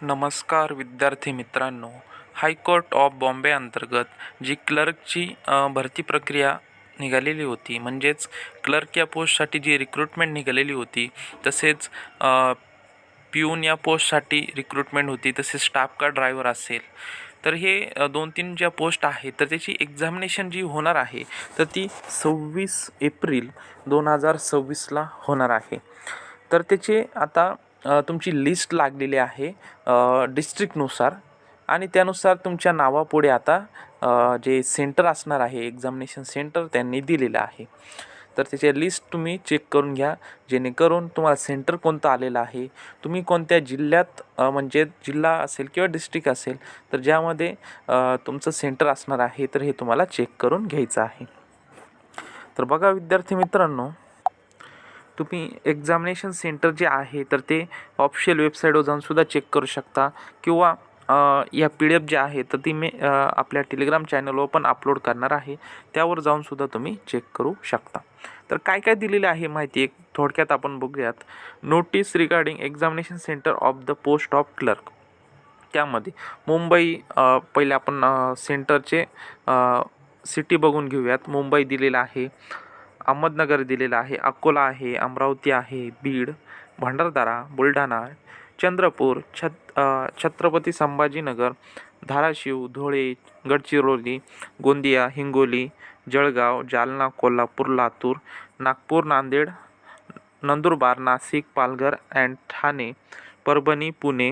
नमस्कार विद्यार्थी मित्रांनो. हायकोर्ट ऑफ बॉम्बे अंतर्गत जी क्लर्कची भरती प्रक्रिया निघालेली होती, म्हणजेच क्लर्क या पोस्टसाठी जी रिक्रुटमेंट निघालेली होती, तसेच पिऊन या पोस्टसाठी रिक्रुटमेंट होती, तसेच स्टाफ कार ड्रायव्हर असेल, तर हे 2-3 ज्या पोस्ट आहेत तर त्याची एक्झामिनेशन जी होणार आहे तर ती 26 एप्रिल 2026ला होणार आहे. तर त्याचे आता तुमची लिस्ट लागलेली आहे डिस्ट्रिक्टनुसार, आणि त्यानुसार तुमच्या नावापुढे आता जे सेंटर असणार आहे, एक्झामिनेशन सेंटर त्यांनी दिलेलं आहे. तर त्याची लिस्ट तुम्ही चेक करून घ्या, जेणेकरून तुम्हाला सेंटर कोणतं आलेलं आहे, तुम्ही कोणत्या जिल्ह्यात म्हणजे जिल्हा असेल किंवा डिस्ट्रिक्ट असेल तर ज्यामध्ये तुमचं सेंटर असणार आहे, तर हे तुम्हाला चेक करून घ्यायचं आहे. तर बघा विद्यार्थी मित्रांनो, तुम्ही एक्झामिनेशन सेंटर जे आहे तर ते ऑफिशियल वेबसाईटवर जाऊन सुद्धा चेक करू शकता, किंवा या PDF जे आहे तर ती मी आपल्या टेलिग्राम चॅनलवर पण अपलोड करणार आहे, त्यावर जाऊन सुद्धा तुम्ही चेक करू शकता. तर काय काय दिलेलं आहे माहिती एक थोडक्यात आपण बघूयात. Notice regarding examination centre of the post of clerk. त्यामध्ये मुंबई पहिले आपण सेंटरचे सिटी बघून घेऊयात. मुंबई दिलेलं आहे, अहमदनगर दिलेलं आहे, अकोला आहे, अमरावती आहे, बीड, भंडारदरा, बुलढाणा, चंद्रपूर, छत्रपती संभाजीनगर, धाराशिव, धुळे, गडचिरोली, गोंदिया, हिंगोली, जळगाव, जालना, कोल्हापूर, लातूर, नागपूर, नांदेड, नंदुरबार, नाशिक, पालघर अँड ठाणे, परभणी, पुणे,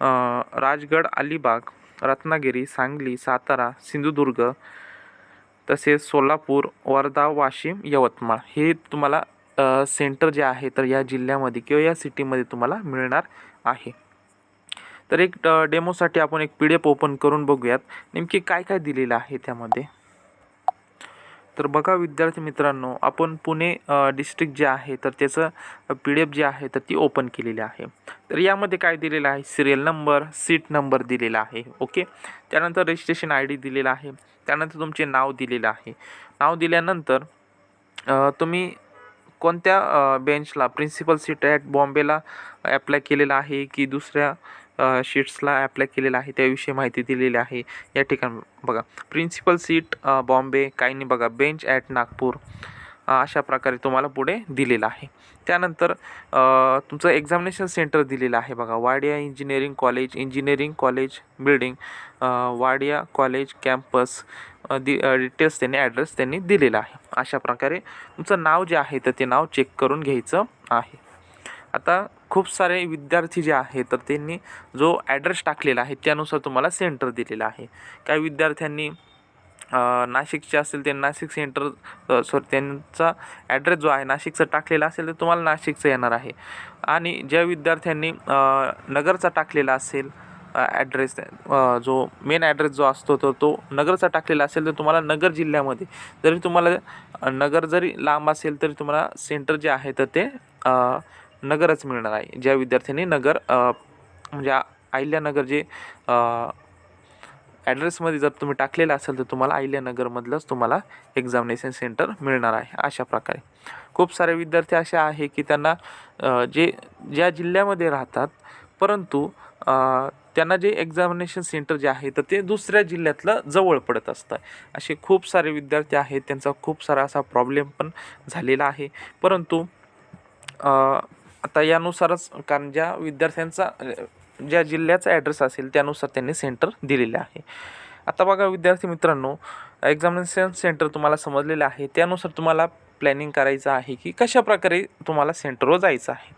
राजगड, अलिबाग, रत्नागिरी, सांगली, सातारा, सिंधुदुर्ग, तसेच सोलापूर, वर्धा, वाशिम, यवतमाळ हे तुम्हाला सेंटर जे आहे तर या जिल्ह्यामध्ये किंवा या सिटीमध्ये तुम्हाला मिळणार आहे. तर एक डेमोसाठी आपण एक PDF ओपन करून बघूयात नेमकी काय काय दिलेलं आहे त्यामध्ये. तर बघा विद्यार्थी मित्रांनो, आपण पुणे डिस्ट्रिक्ट जे आहे तर त्याचं PDF जे आहे तर ती ओपन केलेली आहे. तर यामध्ये काय दिलेलं आहे, सिरियल नंबर, सीट नंबर दिलेला आहे. ओके, त्यानंतर रजिस्ट्रेशन ID दिलेला आहे, त्यानंतर तुमचे नाव दिलेलं आहे. नाव दिल्यानंतर तुम्ही कोणत्या बेंचला प्रिन्सिपल सीट ॲट बॉम्बेला ॲप्लाय केलेला आहे की दुसऱ्या शीट्सला ॲप्लाय केलेला आहे त्याविषयी माहिती दिलेली आहे. या ठिकाणी बघा प्रिन्सिपल सीट बॉम्बे, काही नाही बघा बेंच ॲट नागपूर, अशा प्रकारे तुम्हाला पुढे दिलेलं आहे. त्यानंतर तुमचं एक्झामिनेशन सेंटर दिलेलं आहे बघा, Wadia engineering college building, Wadia college campus, details त्यांनी ॲड्रेस त्यांनी दिलेला आहे. अशा प्रकारे तुमचं नाव जे आहे तर ते नाव चेक करून घ्यायचं आहे. आता खूप सारे विद्यार्थी जे आहे तर त्यांनी जो ॲड्रेस टाकलेला आहे त्यानुसार तुम्हाला सेंटर दिलेलं आहे. काही विद्यार्थ्यांनी नाशिकचे असेल ते नाशिक सेंटर त्यांचा ॲड्रेस जो आहे नाशिकचा टाकलेला असेल तर तुम्हाला नाशिकचं येणार आहे. आणि ज्या विद्यार्थ्यांनी नगरचा टाकलेला असेल ॲड्रेस, जो मेन ॲड्रेस जो असतो तर तो नगरचा टाकलेला असेल तर तुम्हाला नगर जिल्ह्यामध्ये, जरी तुम्हाला नगर जरी लांब असेल तरी तुम्हाला सेंटर जे आहे तर ते नगरच मिळणार आहे. ज्या विद्यार्थ्यांनी नगर म्हणजे अहिल्यानगर जे ॲड्रेसमध्ये जर तुम्ही टाकलेलं असेल तर तुम्हाला अहिल्यानगरमधलंच तुम्हाला एक्झामिनेशन सेंटर मिळणार आहे. अशा प्रकारे खूप सारे विद्यार्थी असे आहे की त्यांना ज्या जिल्ह्यामध्ये राहतात परंतु त्यांना जे एक्झामिनेशन सेंटर जे आहे तर ते दुसऱ्या जिल्ह्यातलं जवळ पडत असतं. असे खूप सारे विद्यार्थी आहेत, त्यांचा खूप सारा असा प्रॉब्लेम पण झालेला आहे. परंतु आता यानुसारच, कारण ज्या विद्यार्थ्यांचा ज्या जिल्ह्याचा ॲड्रेस असेल त्यानुसार त्यांनी सेंटर दिलेले आहे. आता बघा विद्यार्थी मित्रांनो, एक्झामिनेशन सेंटर तुम्हाला समजलेलं आहे, त्यानुसार तुम्हाला प्लॅनिंग करायचं आहे की कशा प्रकारे तुम्हाला सेंटरवर जायचं आहे.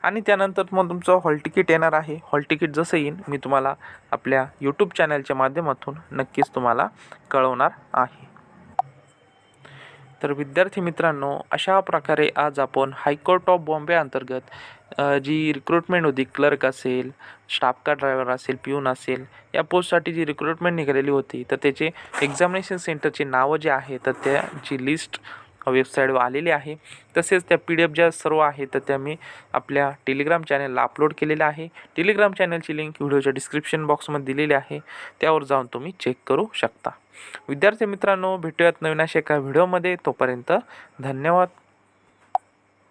आणि त्यानंतर मग तुमचं हॉल तिकीट येणार आहे. हॉल तिकीट जसं येईल मी तुम्हाला आपल्या यूट्यूब चॅनलच्या माध्यमातून नक्कीच तुम्हाला कळवणार आहे. तर विद्यार्थी मित्रांनो, अशा प्रकारे आज आपण हायकोर्ट ऑफ बॉम्बे अंतर्गत जी रिक्रुटमेंट होती, क्लर्क असेल, स्टाफ कार ड्रायव्हर असेल, पिऊन असेल, या पोस्टसाठी जी रिक्रुटमेंट निघालेली होती तर त्याचे एक्झामिनेशन सेंटरची नावं जे आहे तर त्याची लिस्ट वेबसाईटवर आलेली आहे. तसेच त्या PDF ज्या सर्व आहे तर त्या मी आपल्या टेलिग्राम चॅनलला अपलोड केलेल्या आहे. टेलिग्राम चॅनलची लिंक व्हिडिओच्या डिस्क्रिप्शन बॉक्समध्ये दिलेली आहे, त्यावर जाऊन तुम्ही चेक करू शकता. विद्यार्थी मित्रांनो, भेटूयात नवीन अशा एका व्हिडिओमध्ये. तोपर्यंत धन्यवाद.